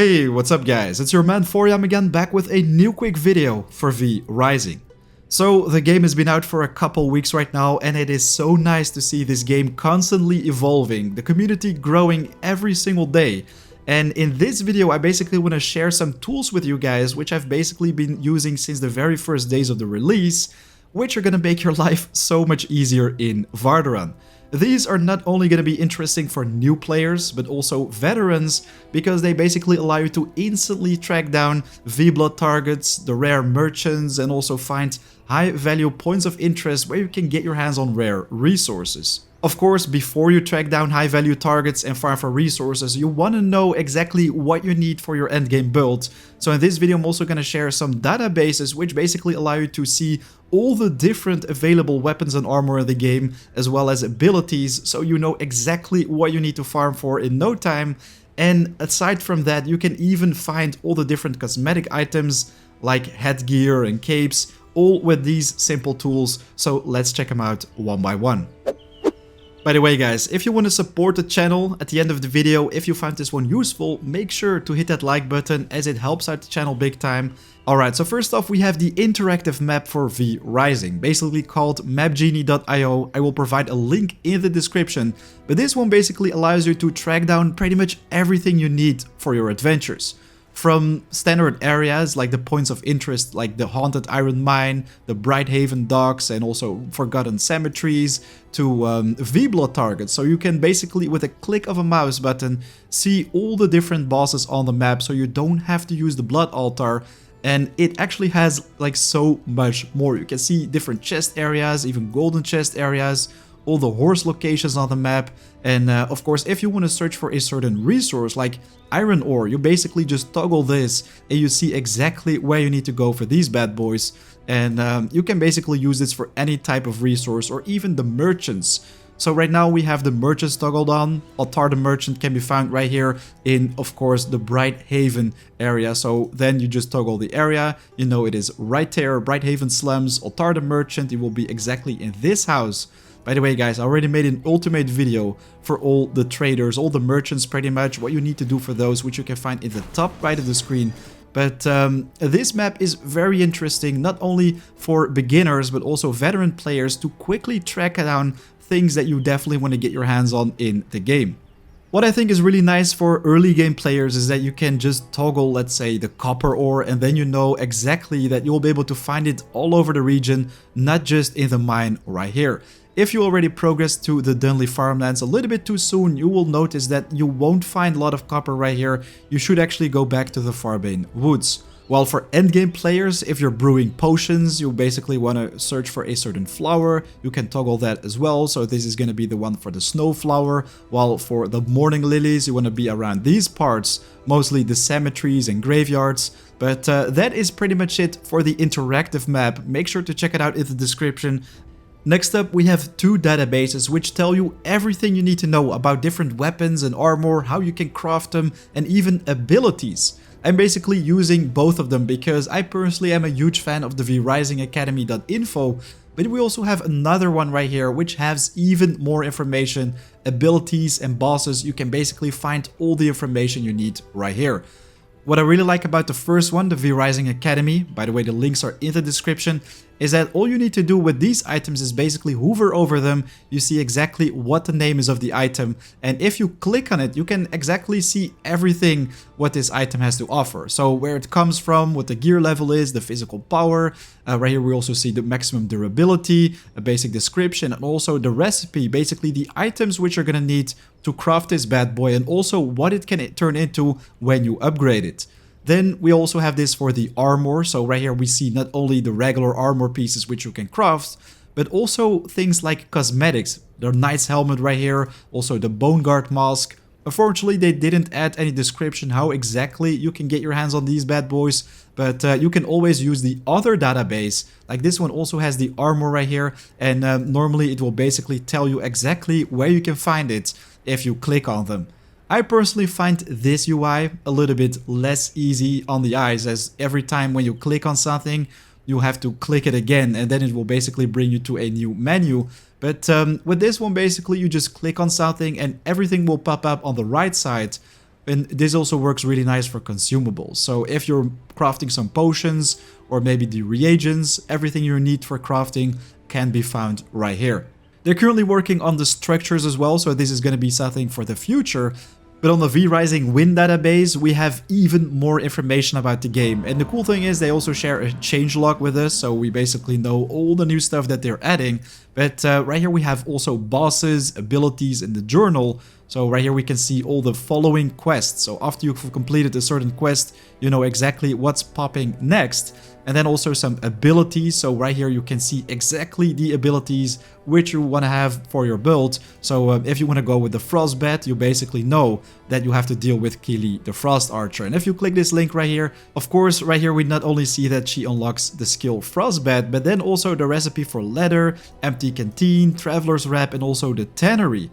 Hey, what's up guys? It's your man Vardoran again, back with a new quick video for V Rising. So the game has been out for a couple weeks right now, and it is so nice to see this game constantly evolving, the community growing every single day. And in this video I basically want to share some tools with you guys which I've basically been using since the very first days of the release, which are gonna make your life so much easier in Vardoran. These are not only going to be interesting for new players, but also veterans, because they basically allow you to instantly track down V-Blood targets, the rare merchants, and also find high value points of interest where you can get your hands on rare resources. Of course, before you track down high value targets and farm for resources, you want to know exactly what you need for your endgame build. So in this video I'm also going to share some databases which basically allow you to see all the different available weapons and armor in the game, as well as abilities, so you know exactly what you need to farm for in no time. And aside from that, you can even find all the different cosmetic items like headgear and capes, all with these simple tools. So let's check them out one by one. By the way guys, if you want to support the channel, at the end of the video, if you found this one useful, make sure to hit that like button as it helps out the channel big time. Alright, so first off we have the interactive map for V Rising, basically called mapgenie.io. I will provide a link in the description, but this one basically allows you to track down pretty much everything you need for your adventures. From standard areas like the points of interest like the Haunted Iron Mine, the Brighthaven Docks, and also Forgotten Cemeteries, to V-Blood targets, so you can basically with a click of a mouse button see all the different bosses on the map, so you don't have to use the Blood Altar. And it actually has like so much more. You can see different chest areas, even golden chest areas, all the horse locations on the map. And of course, if you want to search for a certain resource like iron ore, you basically just toggle this and you see exactly where you need to go for these bad boys. And you can basically use this for any type of resource or even the merchants. So right now we have the merchants toggled on. Altar the merchant can be found right here in, of course, the Brighthaven area. So then you just toggle the area, you know it is right there, Brighthaven slums, Altar the merchant. It will be exactly in this house. By the way guys, I already made an ultimate video for all the traders, all the merchants pretty much, what you need to do for those, which you can find in the top right of the screen. But this map is very interesting, not only for beginners, but also veteran players to quickly track down things that you definitely want to get your hands on in the game. What I think is really nice for early game players is that you can just toggle, let's say, the copper ore, and then you know exactly that you'll be able to find it all over the region, not just in the mine right here. If you already progressed to the Dunley farmlands a little bit too soon, you will notice that you won't find a lot of copper right here. You should actually go back to the Farbane woods. While for endgame players, if you're brewing potions, you basically want to search for a certain flower. You can toggle that as well, so this is going to be the one for the snow flower. While for the morning lilies, you want to be around these parts, mostly the cemeteries and graveyards. But that is pretty much it for the interactive map. Make sure to check it out in the description. Next up, we have two databases which tell you everything you need to know about different weapons and armor, how you can craft them, and even abilities. I'm basically using both of them because I personally am a huge fan of the vrisingacademy.info, but we also have another one right here which has even more information, abilities and bosses. You can basically find all the information you need right here. What I really like about the first one, the V Rising Academy, by the way the links are in the description, is that all you need to do with these items is basically hover over them. You see exactly what the name is of the item, and if you click on it you can exactly see everything what this item has to offer. So where it comes from, what the gear level is, the physical power. Right here we also see the maximum durability, a basic description, and also the recipe, basically the items which you're gonna need to craft this bad boy, and also what it can turn into when you upgrade it. Then we also have this for the armor. So right here we see not only the regular armor pieces which you can craft, but also things like cosmetics. The knight's helmet right here, also the bone guard mask. Unfortunately they didn't add any description how exactly you can get your hands on these bad boys, but you can always use the other database. Like this one also has the armor right here, and normally it will basically tell you exactly where you can find it if you click on them. I personally find this UI a little bit less easy on the eyes, as every time when you click on something, you have to click it again, and then it will basically bring you to a new menu. But with this one, basically you just click on something and everything will pop up on the right side. And this also works really nice for consumables. So if you're crafting some potions or maybe the reagents, everything you need for crafting can be found right here. They're currently working on the structures as well, so this is going to be something for the future. But on the V-Rising Win database, we have even more information about the game. And the cool thing is they also share a changelog with us, so we basically know all the new stuff that they're adding. But right here we have also bosses, abilities in the journal. So right here we can see all the following quests. So after you've completed a certain quest, you know exactly what's popping next. And then also some abilities. So right here you can see exactly the abilities which you want to have for your build. So if you want to go with the Frostbat, you basically know that you have to deal with Keely the Frost Archer. And if you click this link right here, of course, right here we not only see that she unlocks the skill Frostbat, but then also the recipe for leather, empty canteen, traveler's wrap, and also the tannery.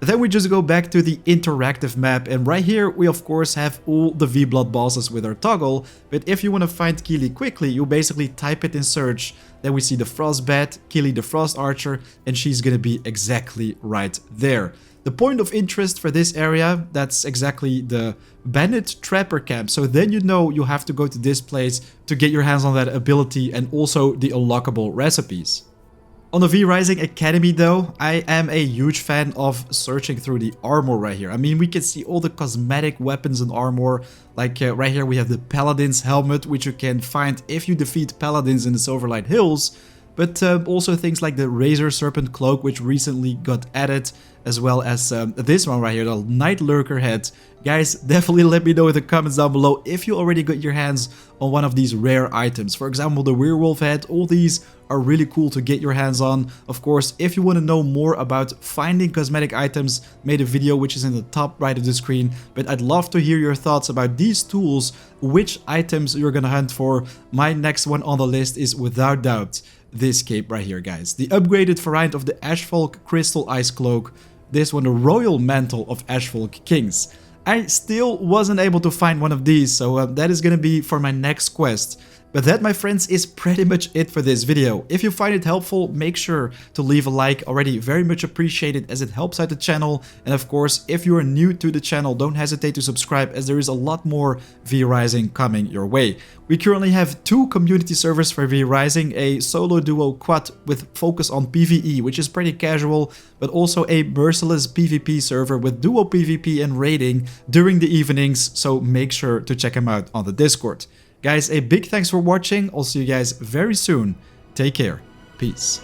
Then we just go back to the interactive map, and right here we of course have all the V-Blood bosses with our toggle, but if you want to find Keely quickly, you basically type it in search, then we see the Frostbat, Keely the Frost Archer, and she's gonna be exactly right there. The point of interest for this area, that's exactly the Bandit Trapper Camp, so then you know you have to go to this place to get your hands on that ability and also the unlockable recipes. On the V-Rising Academy though, I am a huge fan of searching through the armor right here. I mean, we can see all the cosmetic weapons and armor, like right here we have the Paladin's helmet, which you can find if you defeat Paladins in the Silverlight Hills, but also things like the Razor Serpent Cloak, which recently got added, as well as this one right here, the Night Lurker head. Guys, definitely let me know in the comments down below if you already got your hands on one of these rare items. For example, the Werewolf head, all these are really cool to get your hands on. Of course, if you want to know more about finding cosmetic items, made a video which is in the top right of the screen. But I'd love to hear your thoughts about these tools, which items you're gonna hunt for. My next one on the list is without doubt this cape right here, guys. The upgraded variant of the Ashfolk Crystal Ice Cloak. This one, the Royal Mantle of Ashfolk Kings. I still wasn't able to find one of these, so that is gonna be for my next quest. But that, my friends, is pretty much it for this video. If you find it helpful, make sure to leave a like, already very much appreciated as it helps out the channel. And of course, if you are new to the channel, don't hesitate to subscribe as there is a lot more V-Rising coming your way. We currently have 2 community servers for V-Rising, a solo duo quad with focus on PvE, which is pretty casual, but also a merciless PvP server with duo PvP and raiding during the evenings, so make sure to check them out on the Discord. Guys, a big thanks for watching. I'll see you guys very soon. Take care. Peace.